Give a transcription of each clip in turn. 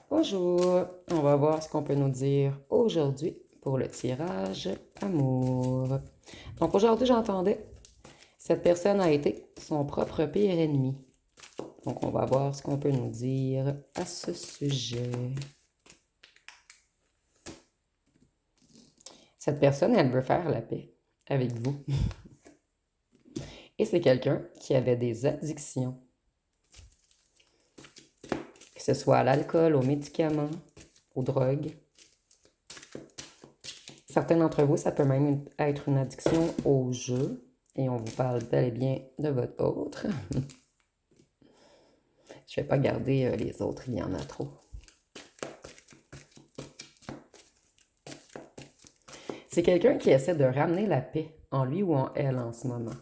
Bonjour, on va voir ce qu'on peut nous dire aujourd'hui pour le tirage amour. Donc aujourd'hui, j'entendais, cette personne a été son propre pire ennemi. Donc on va voir ce qu'on peut nous dire à ce sujet. Cette personne, elle veut faire la paix avec vous. Et c'est quelqu'un qui avait des addictions, que ce soit à l'alcool, aux médicaments, aux drogues. Certains d'entre vous, ça peut même être une addiction au jeu. Et on vous parle bel et bien de votre autre. Je ne vais pas garder les autres, il y en a trop. C'est quelqu'un qui essaie de ramener la paix en lui ou en elle en ce moment.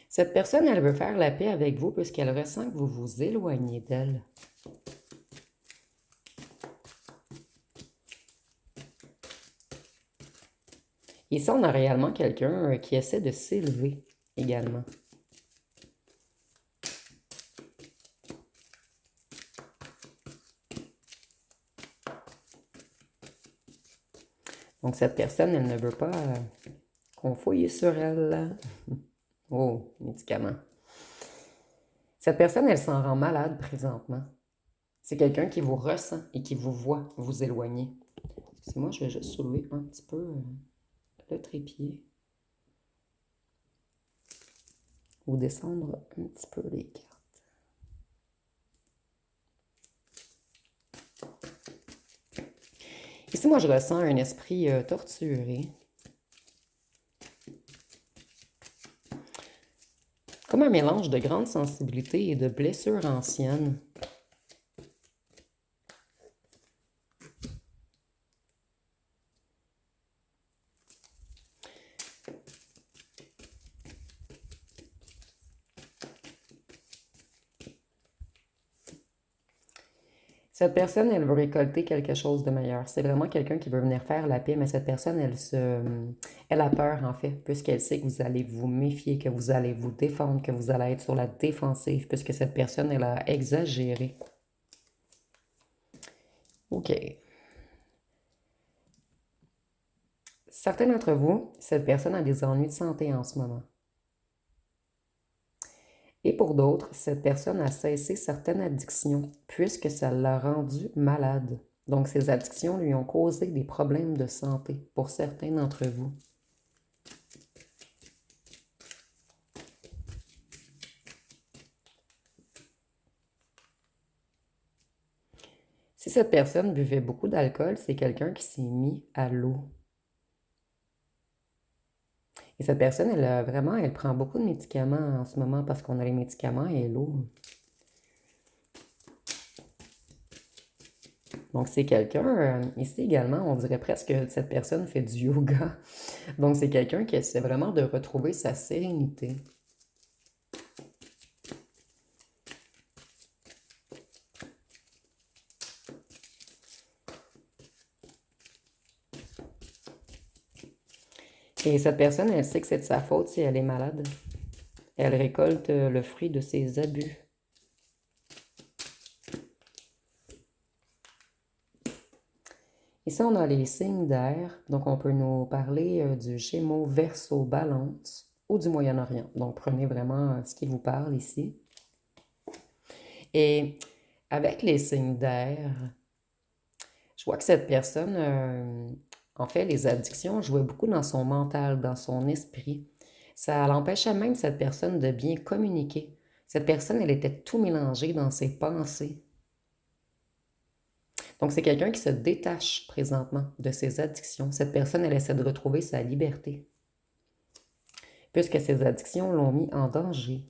Cette personne, elle veut faire la paix avec vous puisqu'elle ressent que vous vous éloignez d'elle. Ici, on a réellement quelqu'un qui essaie de s'élever également. Donc, cette personne, elle ne veut pas qu'on fouille sur elle. Oh, médicaments. Cette personne, elle s'en rend malade présentement. C'est quelqu'un qui vous ressent et qui vous voit vous éloigner. Excusez-moi, je vais juste soulever un petit peu le trépied. Ou descendre un petit peu les cartes. Ici, moi, je ressens un esprit torturé. Comme un mélange de grande sensibilité et de blessures anciennes. Cette personne, elle veut récolter quelque chose de meilleur. C'est vraiment quelqu'un qui veut venir faire la paix, mais cette personne, elle a peur, en fait, puisqu'elle sait que vous allez vous méfier, que vous allez vous défendre, que vous allez être sur la défensive, puisque cette personne, elle a exagéré. OK. Certains d'entre vous, cette personne a des ennuis de santé en ce moment. Et pour d'autres, cette personne a cessé certaines addictions puisque ça l'a rendu malade. Donc, ces addictions lui ont causé des problèmes de santé pour certains d'entre vous. Si cette personne buvait beaucoup d'alcool, c'est quelqu'un qui s'est mis à l'eau. Et cette personne, elle prend beaucoup de médicaments en ce moment parce qu'on a les médicaments et l'eau. Donc, c'est quelqu'un, ici également, on dirait presque que cette personne fait du yoga. Donc, c'est quelqu'un qui essaie vraiment de retrouver sa sérénité. Et cette personne, elle sait que c'est de sa faute si elle est malade. Elle récolte le fruit de ses abus. Ici, on a les signes d'air. Donc, on peut nous parler du Gémeaux, Verseau, Balance ou du Moyen-Orient. Donc, prenez vraiment ce qui vous parle ici. Et avec les signes d'air, je vois que cette personne, en fait, les addictions jouaient beaucoup dans son mental, dans son esprit. Ça l'empêchait même, cette personne, de bien communiquer. Cette personne, elle était tout mélangée dans ses pensées. Donc, c'est quelqu'un qui se détache présentement de ses addictions. Cette personne, elle essaie de retrouver sa liberté, puisque ses addictions l'ont mis en danger.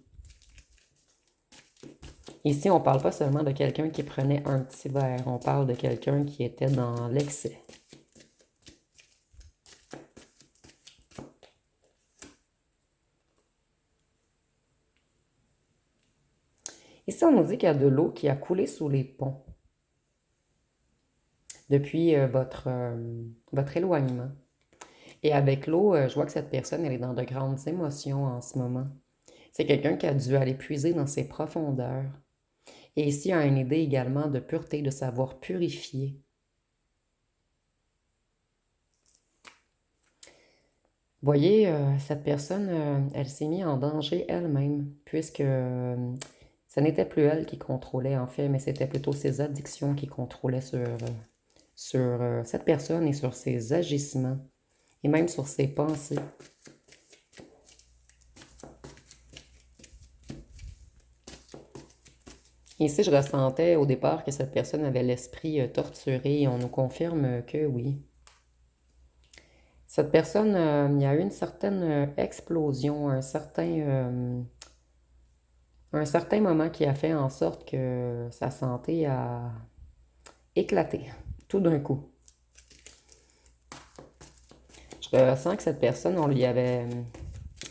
Ici, on ne parle pas seulement de quelqu'un qui prenait un petit verre, on parle de quelqu'un qui était dans l'excès. Ici, on nous dit qu'il y a de l'eau qui a coulé sous les ponts depuis votre éloignement. Et avec l'eau, je vois que cette personne, elle est dans de grandes émotions en ce moment. C'est quelqu'un qui a dû aller puiser dans ses profondeurs. Et ici, il y a une idée également de pureté, de savoir purifier. Voyez, cette personne, elle s'est mise en danger elle-même, puisque ce n'était plus elle qui contrôlait en fait, mais c'était plutôt ses addictions qui contrôlaient sur cette personne et sur ses agissements, et même sur ses pensées. Ici, je ressentais au départ que cette personne avait l'esprit torturé, et on nous confirme que oui. Cette personne, il y a eu une certaine explosion, un certain moment qui a fait en sorte que sa santé a éclaté, tout d'un coup. Je ressens que cette personne, on lui avait...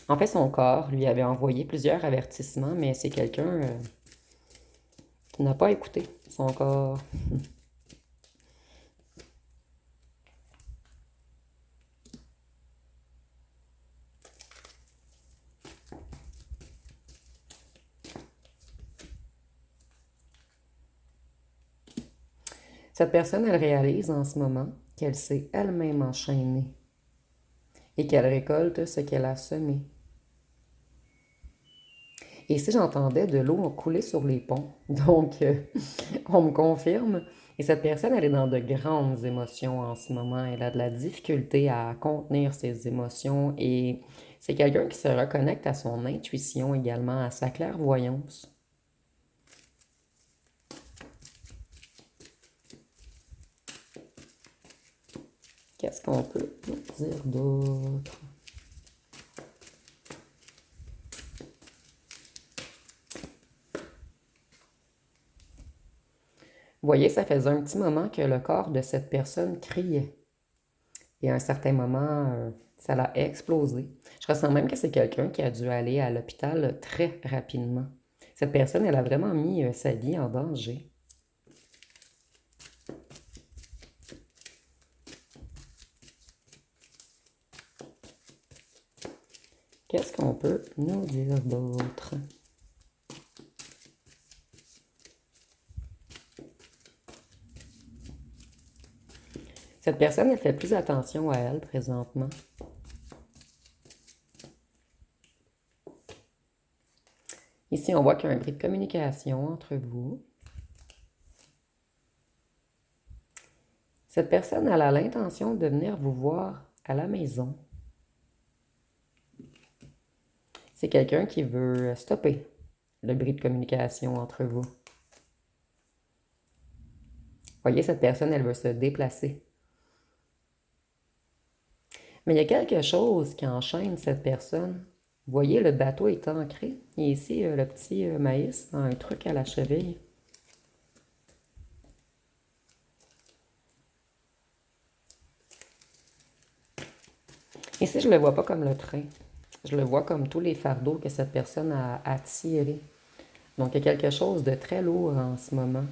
En fait, son corps lui avait envoyé plusieurs avertissements, mais c'est quelqu'un qui n'a pas écouté son corps. Cette personne, elle réalise en ce moment qu'elle s'est elle-même enchaînée et qu'elle récolte ce qu'elle a semé. Et si j'entendais de l'eau couler sur les ponts, donc on me confirme. Et cette personne, elle est dans de grandes émotions en ce moment. Elle a de la difficulté à contenir ses émotions et c'est quelqu'un qui se reconnecte à son intuition également, à sa clairvoyance. Qu'est-ce qu'on peut dire d'autre? Vous voyez, ça faisait un petit moment que le corps de cette personne criait. Et à un certain moment, ça l'a explosé. Je ressens même que c'est quelqu'un qui a dû aller à l'hôpital très rapidement. Cette personne, elle a vraiment mis sa vie en danger. Qu'est-ce qu'on peut nous dire d'autre? Cette personne, elle fait plus attention à elle présentement. Ici, on voit qu'il y a un bris de communication entre vous. Cette personne, elle a l'intention de venir vous voir à la maison. C'est quelqu'un qui veut stopper le bris de communication entre vous. Voyez, cette personne, elle veut se déplacer. Mais il y a quelque chose qui enchaîne cette personne. Vous voyez, le bateau est ancré. Et ici, le petit maïs a un truc à la cheville. Ici, je ne le vois pas comme le train. Je le vois comme tous les fardeaux que cette personne a tirés. Donc, il y a quelque chose de très lourd en ce moment.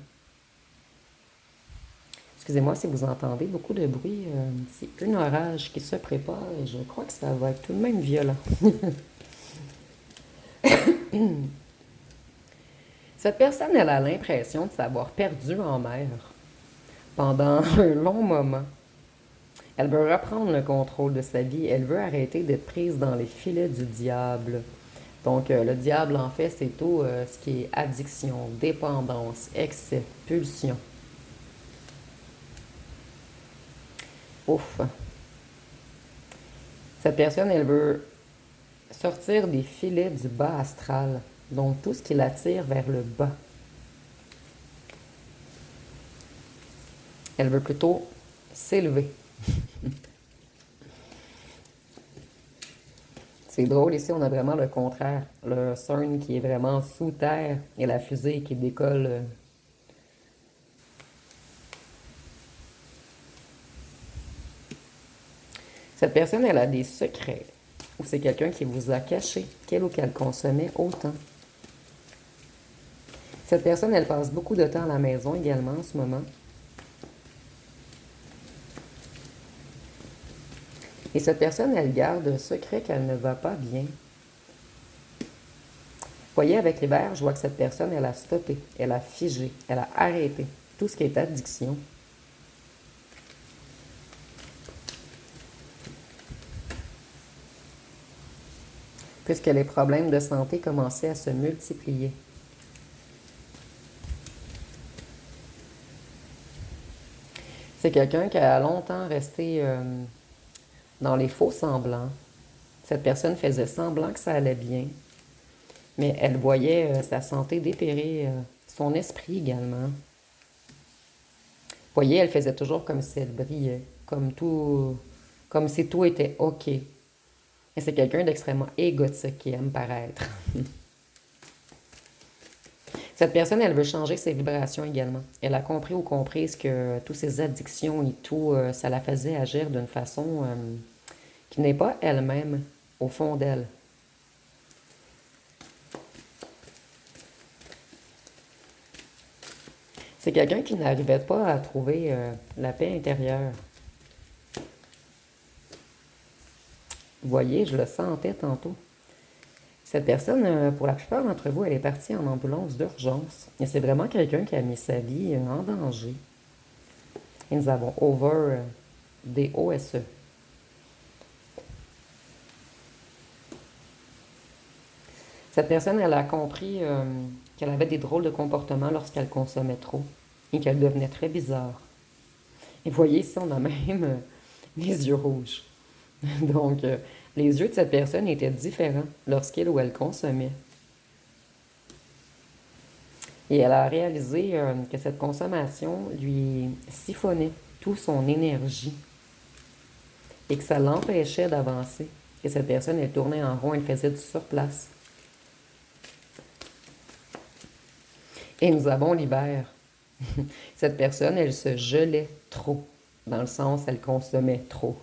Excusez-moi si vous entendez beaucoup de bruit. C'est un orage qui se prépare et je crois que ça va être tout de même violent. Cette personne, elle a l'impression de s'avoir perdue en mer pendant un long moment. Elle veut reprendre le contrôle de sa vie. Elle veut arrêter d'être prise dans les filets du diable. Donc, le diable, en fait, c'est tout ce qui est addiction, dépendance, excès, pulsion. Ouf. Cette personne, elle veut sortir des filets du bas astral. Donc, tout ce qui l'attire vers le bas. Elle veut plutôt s'élever. C'est drôle, ici, on a vraiment le contraire. Le CERN qui est vraiment sous terre et la fusée qui décolle. Cette personne, elle a des secrets. Ou c'est quelqu'un qui vous a caché qu'elle ou qu'elle consommait autant. Cette personne, elle passe beaucoup de temps à la maison également en ce moment. Et cette personne, elle garde un secret qu'elle ne va pas bien. Voyez, avec les verres, je vois que cette personne, elle a stoppé, elle a figé, elle a arrêté tout ce qui est addiction. Puisque les problèmes de santé commençaient à se multiplier. C'est quelqu'un qui a longtemps resté dans les faux semblants. Cette personne faisait semblant que ça allait bien, mais elle voyait sa santé dépérir, son esprit également. Vous voyez, elle faisait toujours comme si elle brillait, comme tout, comme si tout était OK. Et c'est quelqu'un d'extrêmement égotique qui aime paraître. Cette personne, elle veut changer ses vibrations également. Elle a compris ou comprise que toutes ces addictions et tout, ça la faisait agir d'une façon qui n'est pas elle-même au fond d'elle. C'est quelqu'un qui n'arrivait pas à trouver la paix intérieure. Vous voyez, je le sentais tantôt. Cette personne, pour la plupart d'entre vous, elle est partie en ambulance d'urgence. Et c'est vraiment quelqu'un qui a mis sa vie en danger. Et nous avons over des OSE. Cette personne, elle a compris qu'elle avait des drôles de comportements lorsqu'elle consommait trop et qu'elle devenait très bizarre. Et vous voyez, ici, on a même les yeux rouges. Donc, les yeux de cette personne étaient différents lorsqu'elle ou elle consommait. Et elle a réalisé que cette consommation lui siphonnait toute son énergie et que ça l'empêchait d'avancer. Que cette personne, elle tournait en rond, elle faisait du surplace. Et nous avons l'hiver. Cette personne, elle se gelait trop, dans le sens, elle consommait trop.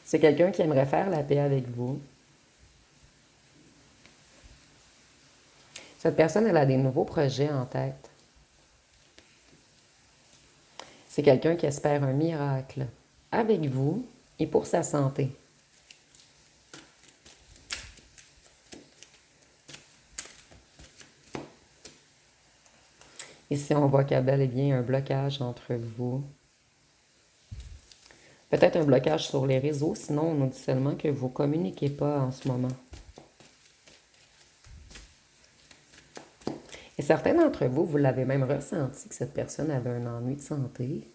C'est quelqu'un qui aimerait faire la paix avec vous. Cette personne, elle a des nouveaux projets en tête. C'est quelqu'un qui espère un miracle avec vous et pour sa santé. Ici, on voit qu'il y a bel et bien un blocage entre vous. Peut-être un blocage sur les réseaux, sinon on nous dit seulement que vous ne communiquez pas en ce moment. Et certains d'entre vous, vous l'avez même ressenti que cette personne avait un ennui de santé.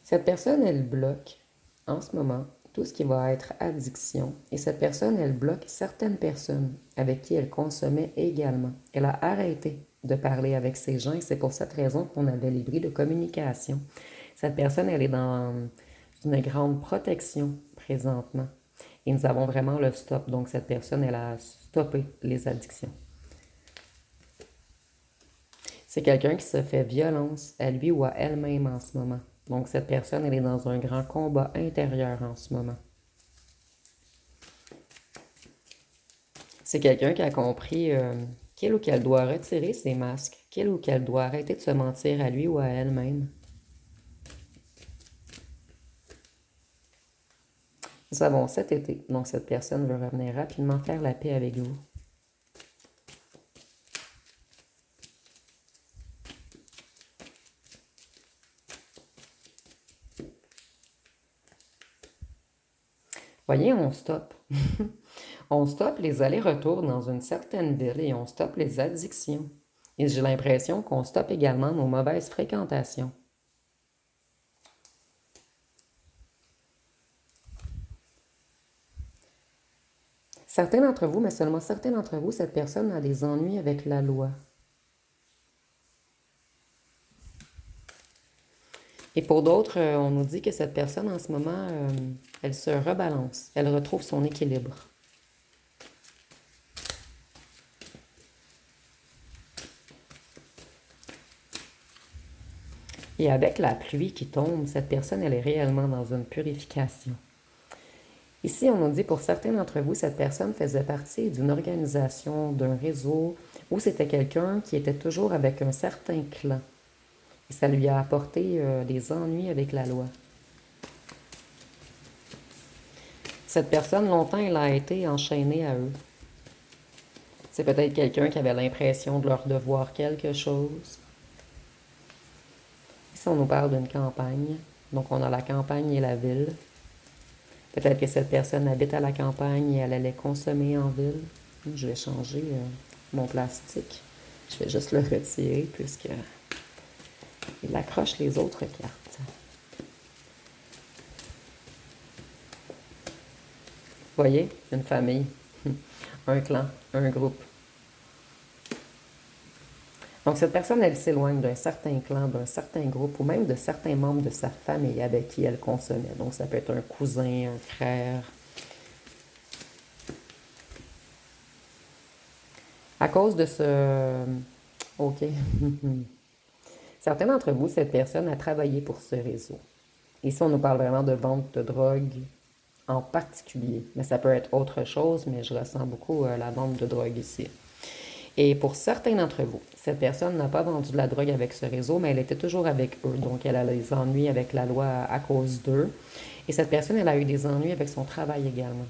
Cette personne, elle bloque en ce moment tout ce qui va être addiction. Et cette personne, elle bloque certaines personnes avec qui elle consommait également. Elle a arrêté de parler avec ces gens et c'est pour cette raison qu'on avait les bris de communication. Cette personne, elle est dans une grande protection présentement. Et nous avons vraiment le stop. Donc, cette personne, elle a stoppé les addictions. C'est quelqu'un qui se fait violence à lui ou à elle-même en ce moment. Donc, cette personne, elle est dans un grand combat intérieur en ce moment. C'est quelqu'un qui a compris qu'il ou qu'elle doit retirer ses masques, qu'il ou qu'elle doit arrêter de se mentir à lui ou à elle-même. Nous avons cet été, donc cette personne veut revenir rapidement faire la paix avec vous. Voyez, on stoppe. On stoppe les allers-retours dans une certaine ville et on stoppe les addictions. Et j'ai l'impression qu'on stoppe également nos mauvaises fréquentations. Certains d'entre vous, mais seulement certains d'entre vous, cette personne a des ennuis avec la loi. Et pour d'autres, on nous dit que cette personne, en ce moment, elle se rebalance. Elle retrouve son équilibre. Et avec la pluie qui tombe, cette personne, elle est réellement dans une purification. Ici, on nous dit pour certains d'entre vous, cette personne faisait partie d'une organisation, d'un réseau Ou c'était quelqu'un qui était toujours avec un certain clan. Et ça lui a apporté des ennuis avec la loi. Cette personne, longtemps, elle a été enchaînée à eux. C'est peut-être quelqu'un qui avait l'impression de leur devoir quelque chose. Ici, on nous parle d'une campagne. Donc, on a la campagne et la ville. Peut-être que cette personne habite à la campagne et elle allait consommer en ville. Je vais changer mon plastique. Je vais juste le retirer puisque il accroche les autres cartes. Vous voyez, une famille, un clan, un groupe. Donc cette personne, elle s'éloigne d'un certain clan, d'un certain groupe ou même de certains membres de sa famille avec qui elle consommait. Donc ça peut être un cousin, un frère. À cause de ce... OK. Certains d'entre vous, cette personne a travaillé pour ce réseau. Ici, on nous parle vraiment de vente de drogue en particulier. Mais ça peut être autre chose, mais je ressens beaucoup la vente de drogue ici. Et pour certains d'entre vous, cette personne n'a pas vendu de la drogue avec ce réseau, mais elle était toujours avec eux. Donc, elle a des ennuis avec la loi à cause d'eux. Et cette personne, elle a eu des ennuis avec son travail également.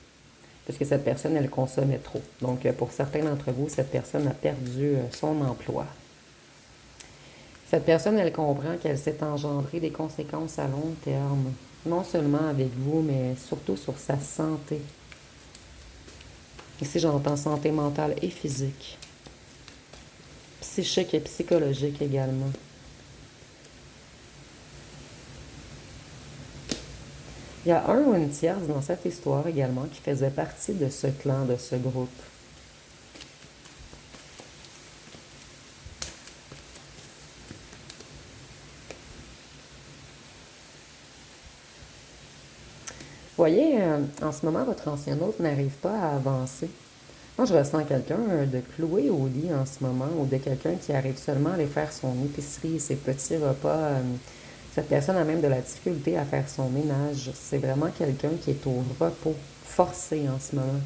Parce que cette personne, elle consommait trop. Donc, pour certains d'entre vous, cette personne a perdu son emploi. Cette personne, elle comprend qu'elle s'est engendrée des conséquences à long terme. Non seulement avec vous, mais surtout sur sa santé. Ici, j'entends santé mentale et physique. Psychique et psychologique également. Il y a un ou une tierce dans cette histoire également qui faisait partie de ce clan, de ce groupe. Vous voyez, en ce moment, votre ancien hôte n'arrive pas à avancer. Moi, je ressens quelqu'un de cloué au lit en ce moment ou de quelqu'un qui arrive seulement à aller faire son épicerie, ses petits repas. Cette personne a même de la difficulté à faire son ménage. C'est vraiment quelqu'un qui est au repos forcé en ce moment.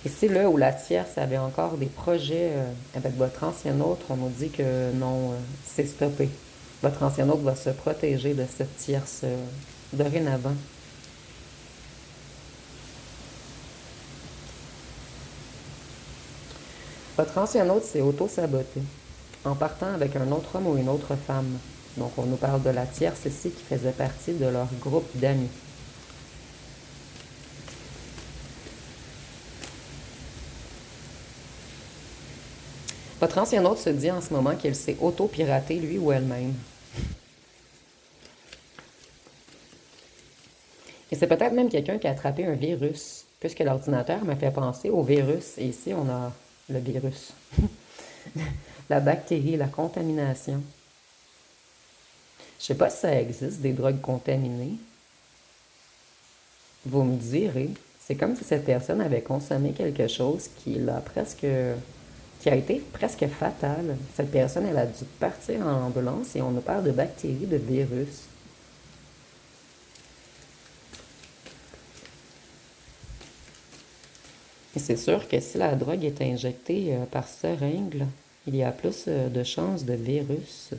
Et si là où la tierce avait encore des projets avec votre ancien autre, on nous dit que non, c'est stoppé. Votre ancien autre va se protéger de cette tierce dorénavant. Votre ancien autre s'est auto-saboté en partant avec un autre homme ou une autre femme. Donc on nous parle de la tierce ici qui faisait partie de leur groupe d'amis. Votre ancien autre se dit en ce moment qu'elle s'est auto-piratée lui ou elle-même. Et c'est peut-être même quelqu'un qui a attrapé un virus, puisque l'ordinateur m'a fait penser au virus. Et ici, on a le virus. La bactérie, la contamination. Je ne sais pas si ça existe, des drogues contaminées. Vous me direz, c'est comme si cette personne avait consommé quelque chose qui a été presque fatal. Cette personne, elle a dû partir en ambulance et on nous parle de bactéries, de virus. Et c'est sûr que si la drogue est injectée par seringue, il y a plus de chances de virus.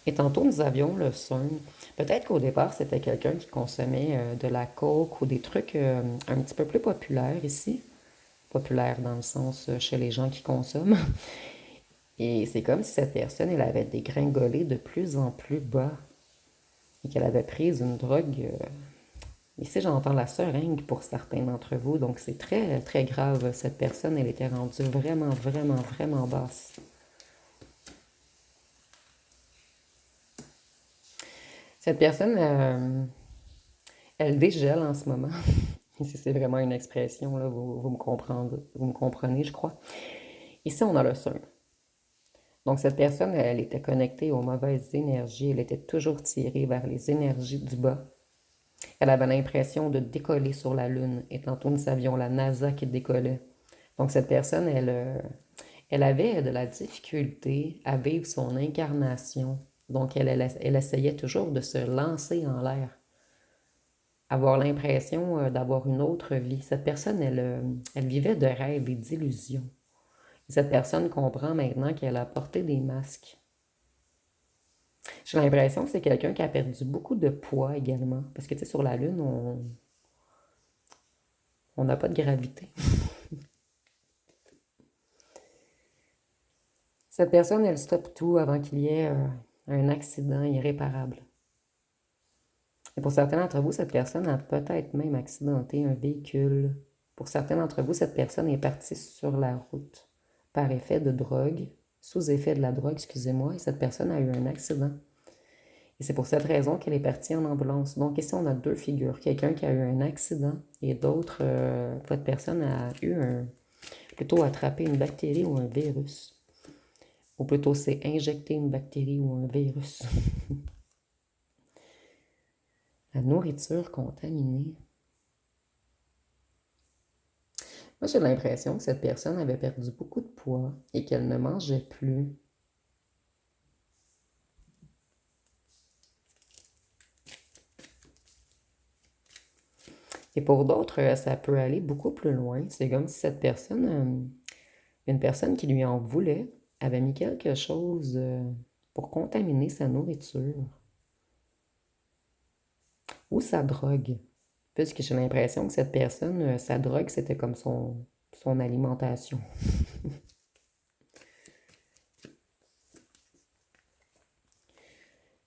Et tantôt, nous avions le son. Peut-être qu'au départ, c'était quelqu'un qui consommait de la coke ou des trucs un petit peu plus populaires ici. Populaires dans le sens chez les gens qui consomment. Et c'est comme si cette personne, elle avait dégringolé de plus en plus bas et qu'elle avait pris une drogue. Ici, j'entends la seringue pour certains d'entre vous, donc c'est très, très grave. Cette personne, elle était rendue vraiment, vraiment, vraiment basse. Cette personne, elle dégèle en ce moment. Ici, c'est vraiment une expression, là, vous me comprenez, je crois. Ici, on a le son. Donc, cette personne, elle était connectée aux mauvaises énergies. Elle était toujours tirée vers les énergies du bas. Elle avait l'impression de décoller sur la Lune. Et tantôt, nous savions la NASA qui décollait. Donc, cette personne, elle avait de la difficulté à vivre son incarnation. Donc, elle essayait toujours de se lancer en l'air avoir l'impression d'avoir une autre vie. Cette personne, elle vivait de rêves et d'illusions. Cette personne comprend maintenant qu'elle a porté des masques. J'ai l'impression que c'est quelqu'un qui a perdu beaucoup de poids également. Parce que, tu sais, sur la Lune, on n'a pas de gravité. Cette personne, elle stoppe tout avant qu'il y ait un accident irréparable. Et pour certains d'entre vous, cette personne a peut-être même accidenté un véhicule. Pour certains d'entre vous, cette personne est partie sur la route par effet de drogue, sous effet de la drogue, excusez-moi, et cette personne a eu un accident. Et c'est pour cette raison qu'elle est partie en ambulance. Donc ici, on a deux figures. Quelqu'un qui a eu un accident et d'autres, votre personne a eu plutôt attrapé une bactérie ou un virus. Ou plutôt s'est injecté une bactérie ou un virus. La nourriture contaminée. Moi, j'ai l'impression que cette personne avait perdu beaucoup de poids et qu'elle ne mangeait plus. Et pour d'autres, ça peut aller beaucoup plus loin. C'est comme si cette personne, une personne qui lui en voulait, avait mis quelque chose pour contaminer sa nourriture ou sa drogue. Puisque j'ai l'impression que cette personne, sa drogue, c'était comme son alimentation.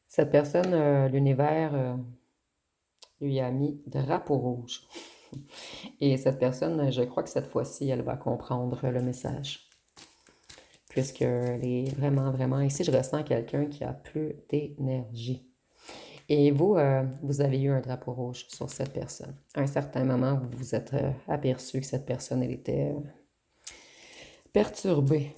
Cette personne, l'univers lui a mis drapeau rouge. Et cette personne, je crois que cette fois-ci, elle va comprendre le message. Puisqu'elle est vraiment, vraiment... Ici, je ressens quelqu'un qui a plus d'énergie. Et vous, vous avez eu un drapeau rouge sur cette personne. À un certain moment, vous vous êtes aperçu que cette personne, elle était perturbée.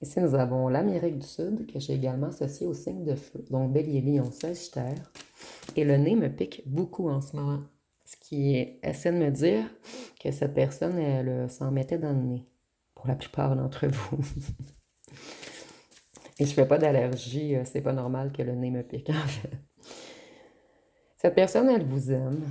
Ici, nous avons l'Amérique du Sud, que j'ai également associé au signe de feu. Donc, Bélier, Lion, Sagittaire. Et le nez me pique beaucoup en ce moment. Ce qui essaie de me dire que cette personne, elle s'en mettait dans le nez. Pour la plupart d'entre vous. Et je fais pas d'allergie, c'est pas normal que le nez me pique, en fait. Cette personne, elle vous aime.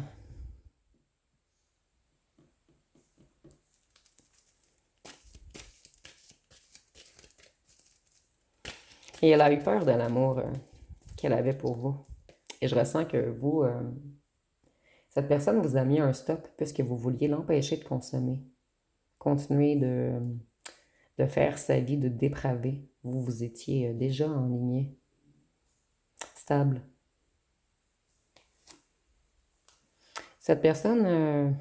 Et elle a eu peur de l'amour qu'elle avait pour vous. Et je ressens que vous, cette personne vous a mis un stop puisque vous vouliez l'empêcher de consommer. Continuer de faire sa vie de dépravé. Vous étiez déjà en lignée. Stable. Cette personne,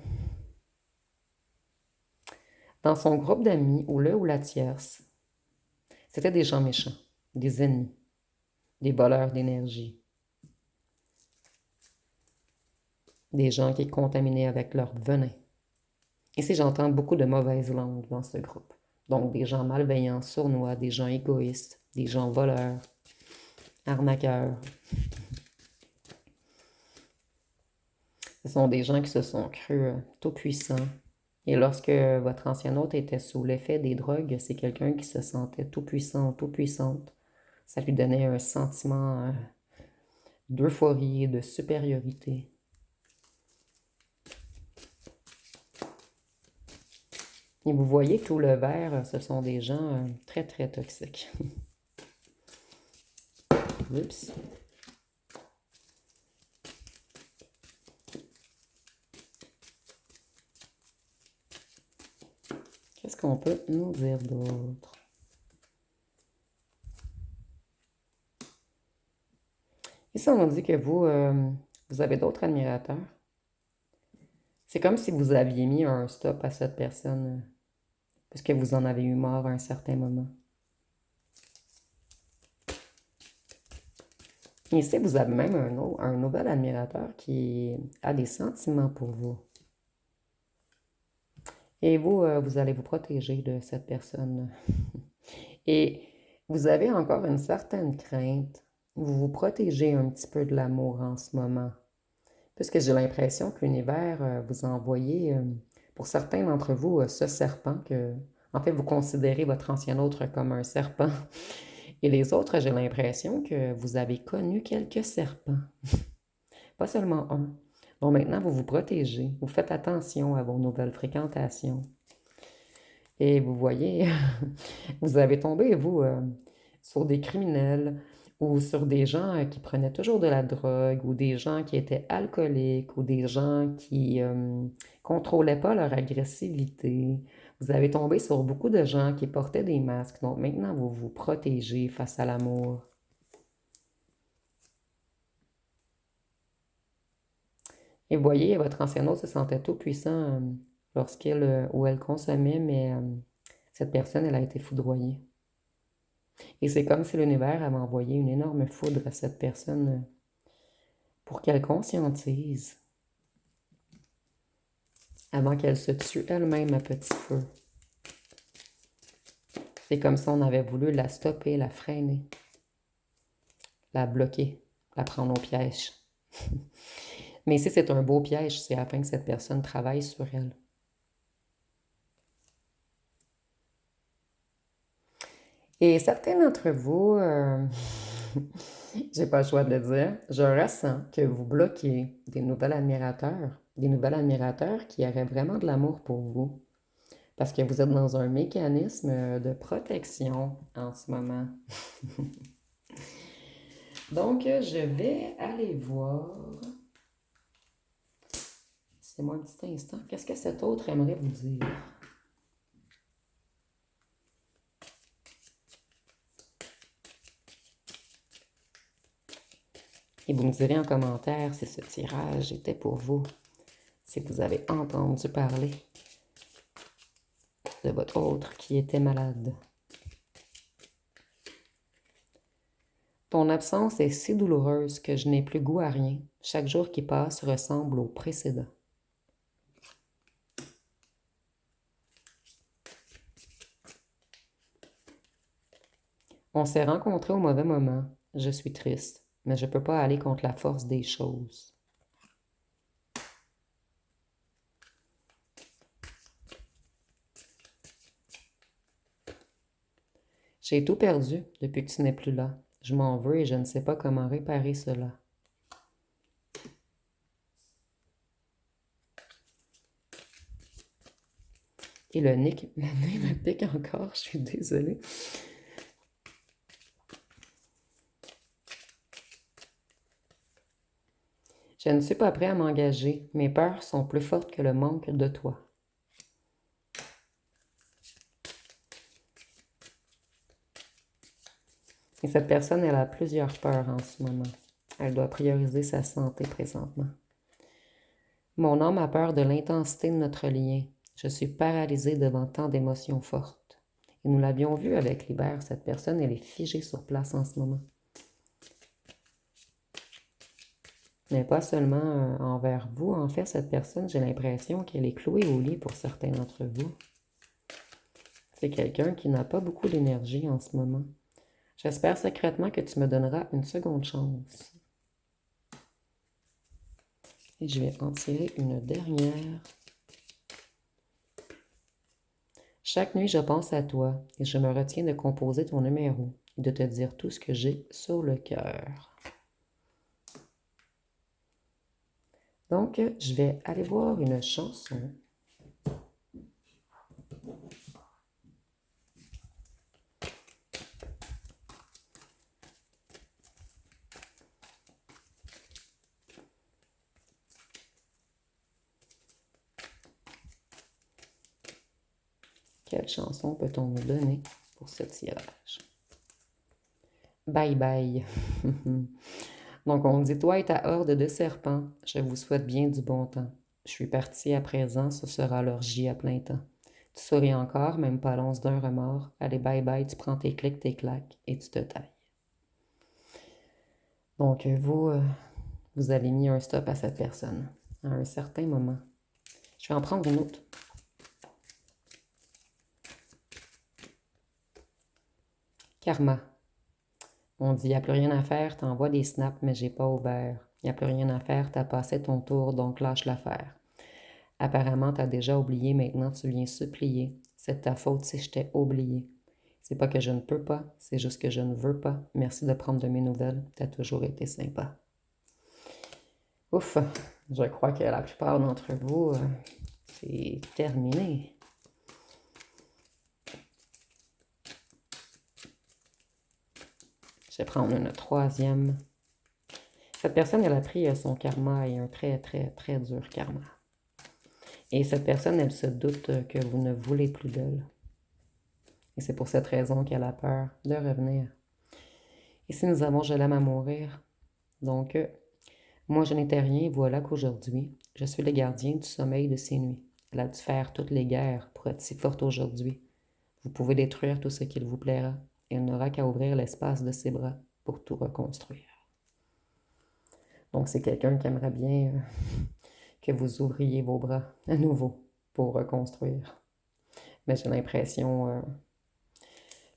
dans son groupe d'amis, ou le ou la tierce, c'était des gens méchants, des ennemis, des voleurs d'énergie, des gens qui contaminaient avec leur venin. Ici, j'entends beaucoup de mauvaises langues dans ce groupe. Donc, des gens malveillants, sournois, des gens égoïstes, des gens voleurs, arnaqueurs. Ce sont des gens qui se sont crus tout puissants. Et lorsque votre ancien hôte était sous l'effet des drogues, c'est quelqu'un qui se sentait tout puissant, tout puissante. Ça lui donnait un sentiment d'euphorie, de supériorité. Et vous voyez, tout le vert, ce sont des gens très, très toxiques. Oups. Qu'est-ce qu'on peut nous dire d'autre? Ici, on nous dit que vous avez d'autres admirateurs. C'est comme si vous aviez mis un stop à cette personne, puisque vous en avez eu marre à un certain moment. Ici, vous avez même un nouvel admirateur qui a des sentiments pour vous. Et vous, vous allez vous protéger de cette personne. Et vous avez encore une certaine crainte. Vous vous protégez un petit peu de l'amour en ce moment. Puisque j'ai l'impression que l'univers vous a envoyé, pour certains d'entre vous, ce serpent que, en fait, vous considérez votre ancien autre comme un serpent. Et les autres, j'ai l'impression que vous avez connu quelques serpents, pas seulement un. Donc maintenant, vous vous protégez, vous faites attention à vos nouvelles fréquentations. Et vous voyez, vous avez tombé, vous, sur des criminels ou sur des gens qui prenaient toujours de la drogue ou des gens qui étaient alcooliques ou des gens qui contrôlaient pas leur agressivité. Vous avez tombé sur beaucoup de gens qui portaient des masques. Donc maintenant, vous vous protégez face à l'amour. Et vous voyez, votre ancien hôte se sentait tout puissant lorsqu'il ou elle consommait, mais cette personne, elle a été foudroyée. Et c'est comme si l'univers avait envoyé une énorme foudre à cette personne pour qu'elle conscientise avant qu'elle se tue elle-même à petit feu. C'est comme si on avait voulu la stopper, la freiner, la bloquer, la prendre au piège. Mais si c'est un beau piège, c'est afin que cette personne travaille sur elle. Et certains d'entre vous, j'ai pas le choix de le dire, je ressens que vous bloquez des nouveaux admirateurs qui auraient vraiment de l'amour pour vous. Parce que vous êtes dans un mécanisme de protection en ce moment. Donc, je vais aller voir. C'est-moi un petit instant. Qu'est-ce que cet autre aimerait vous dire? Et vous me direz en commentaire si ce tirage était pour vous, si vous avez entendu parler de votre autre qui était malade. Ton absence est si douloureuse que je n'ai plus goût à rien. Chaque jour qui passe ressemble au précédent. On s'est rencontrés au mauvais moment. Je suis triste, mais je ne peux pas aller contre la force des choses. J'ai tout perdu depuis que tu n'es plus là. Je m'en veux et je ne sais pas comment réparer cela. Et le nez me pique encore, je suis désolée. Je ne suis pas prêt à m'engager. Mes peurs sont plus fortes que le manque de toi. Et cette personne, elle a plusieurs peurs en ce moment. Elle doit prioriser sa santé présentement. Mon âme a peur de l'intensité de notre lien. Je suis paralysée devant tant d'émotions fortes. Et nous l'avions vu avec l'hiver, cette personne, elle est figée sur place en ce moment. Mais pas seulement envers vous. En fait, cette personne, j'ai l'impression qu'elle est clouée au lit pour certains d'entre vous. C'est quelqu'un qui n'a pas beaucoup d'énergie en ce moment. J'espère secrètement que tu me donneras une seconde chance. Et je vais en tirer une dernière. Chaque nuit, je pense à toi et je me retiens de composer ton numéro et de te dire tout ce que j'ai sur le cœur. Donc, je vais aller voir une chanson. Quelle chanson peut-on nous donner pour ce tirage? Bye bye. Donc, on dit, toi et ta horde de serpents, je vous souhaite bien du bon temps. Je suis partie à présent, ce sera l'orgie à plein temps. Tu souris encore, même pas l'once d'un remords. Allez, bye bye, tu prends tes clics, tes claques et tu te tailles. Donc, vous avez mis un stop à cette personne à un certain moment. Je vais en prendre une autre. Karma. On dit, il n'y a plus rien à faire, t'envoies des snaps, mais j'ai pas ouvert. Il n'y a plus rien à faire, t'as passé ton tour, donc lâche l'affaire. Apparemment, t'as déjà oublié, maintenant tu viens supplier. C'est de ta faute si je t'ai oublié. C'est pas que je ne peux pas, c'est juste que je ne veux pas. Merci de prendre de mes nouvelles. T'as toujours été sympa. Ouf, je crois que la plupart d'entre vous, c'est terminé. Je vais prendre une troisième. Cette personne, elle a pris son karma et un très, très, très dur karma. Et cette personne, elle se doute que vous ne voulez plus d'elle. Et c'est pour cette raison qu'elle a peur de revenir. Ici, nous avons Je l'aime à mourir. Donc, moi, je n'étais rien, voilà qu'aujourd'hui, je suis le gardien du sommeil de ces nuits. Elle a dû faire toutes les guerres pour être si forte aujourd'hui. Vous pouvez détruire tout ce qu'il vous plaira, et elle n'aura qu'à ouvrir l'espace de ses bras pour tout reconstruire. Donc, c'est quelqu'un qui aimerait bien que vous ouvriez vos bras à nouveau pour reconstruire. Mais j'ai l'impression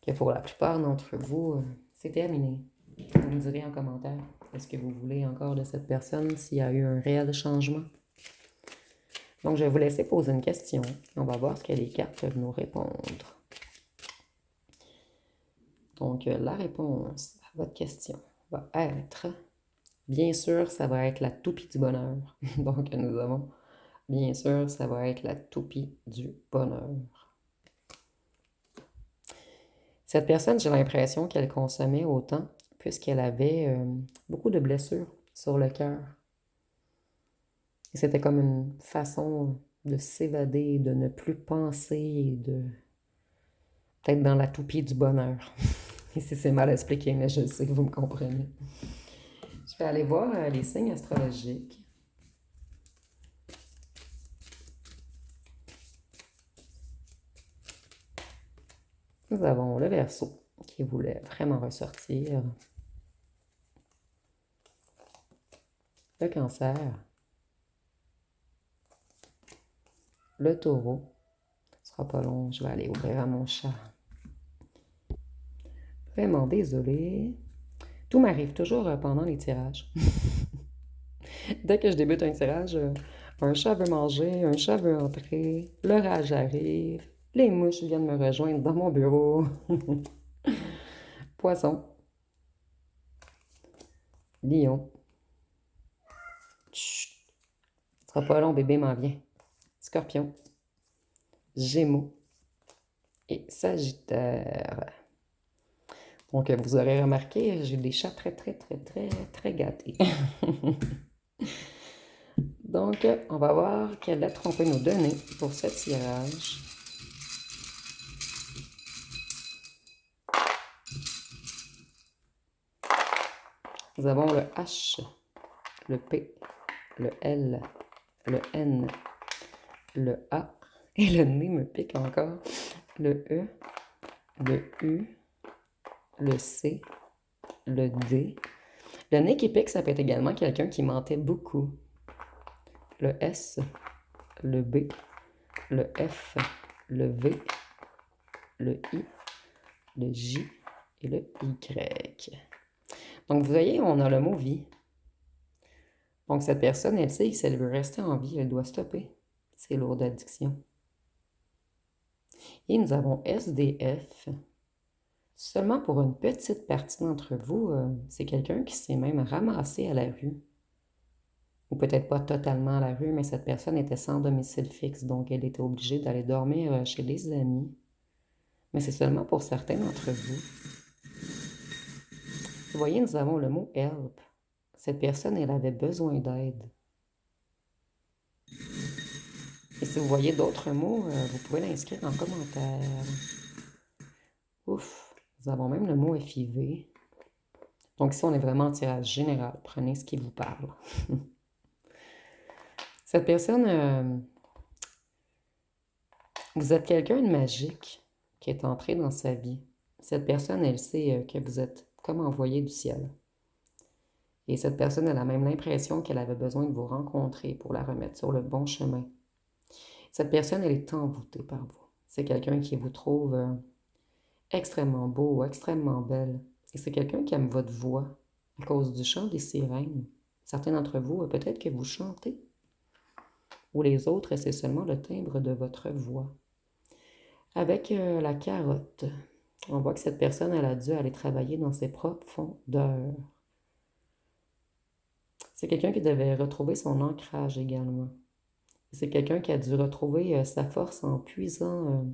que pour la plupart d'entre vous, c'est terminé. Vous me direz en commentaire, est-ce que vous voulez encore de cette personne s'il y a eu un réel changement? Donc, je vais vous laisser poser une question. On va voir ce que les cartes peuvent nous répondre. Donc, la réponse à votre question va être, bien sûr, ça va être la toupie du bonheur. Donc, nous avons, bien sûr, ça va être la toupie du bonheur. Cette personne, j'ai l'impression qu'elle consommait autant puisqu'elle avait beaucoup de blessures sur le cœur. Et c'était comme une façon de s'évader, de ne plus penser, d'être dans la toupie du bonheur. Ici, c'est mal expliqué, mais je sais que vous me comprenez. Je vais aller voir les signes astrologiques. Nous avons le Verseau qui voulait vraiment ressortir. Le Cancer. Le Taureau. Ce sera pas long, je vais aller ouvrir à mon chat. Vraiment désolée. Tout m'arrive toujours pendant les tirages. Dès que je débute un tirage, un chat veut manger, un chat veut entrer, l'orage arrive, les mouches viennent me rejoindre dans mon bureau. Poisson. Lion. Chut. Ce sera pas long, bébé m'en vient. Scorpion. Gémeaux. Et Sagittaire. Donc, vous aurez remarqué, j'ai des chats très, très, très, très, très gâtés. Donc, on va voir quelle lettre on peut nous donner pour ce tirage. Nous avons le H, le P, le L, le N, le A, et le nez me pique encore, le E, le U, le C, le D. Le nez qui pique, ça peut être également quelqu'un qui mentait beaucoup. Le S, le B, le F, le V, le I, le J et le Y. Donc, vous voyez, on a le mot vie. Donc, cette personne, elle sait que si elle veut rester en vie, elle doit stopper ses lourdes addictions. Et nous avons SDF. Seulement pour une petite partie d'entre vous, c'est quelqu'un qui s'est même ramassé à la rue. Ou peut-être pas totalement à la rue, mais cette personne était sans domicile fixe, donc elle était obligée d'aller dormir chez des amis. Mais c'est seulement pour certains d'entre vous. Vous voyez, nous avons le mot help. Cette personne, elle avait besoin d'aide. Et si vous voyez d'autres mots, vous pouvez l'inscrire en commentaire. Ouf, nous avons même le mot FIV. Donc ici, on est vraiment en tirage général. Prenez ce qui vous parle. Cette personne, vous êtes quelqu'un de magique qui est entré dans sa vie. Cette personne, elle sait que vous êtes comme envoyé du ciel. Et cette personne, elle a même l'impression qu'elle avait besoin de vous rencontrer pour la remettre sur le bon chemin. Cette personne, elle est envoûtée par vous. C'est quelqu'un qui vous trouve extrêmement beau, extrêmement belle. Et c'est quelqu'un qui aime votre voix à cause du chant des sirènes. Certains d'entre vous, peut-être que vous chantez. Ou les autres, c'est seulement le timbre de votre voix. Avec la carotte, On voit que cette personne, elle a dû aller travailler dans ses profondeurs. C'est quelqu'un qui devait retrouver son ancrage également. C'est quelqu'un qui a dû retrouver sa force en puisant.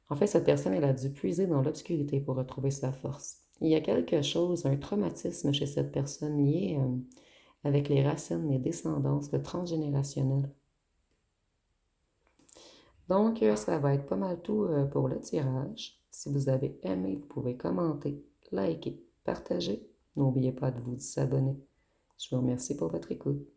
En fait, cette personne, elle a dû puiser dans l'obscurité pour retrouver sa force. Il y a quelque chose, un traumatisme chez cette personne lié avec les racines, les descendances, le transgénérationnel. Donc, ça va être pas mal tout pour le tirage. Si vous avez aimé, vous pouvez commenter, liker, partager. N'oubliez pas de vous abonner. Je vous remercie pour votre écoute.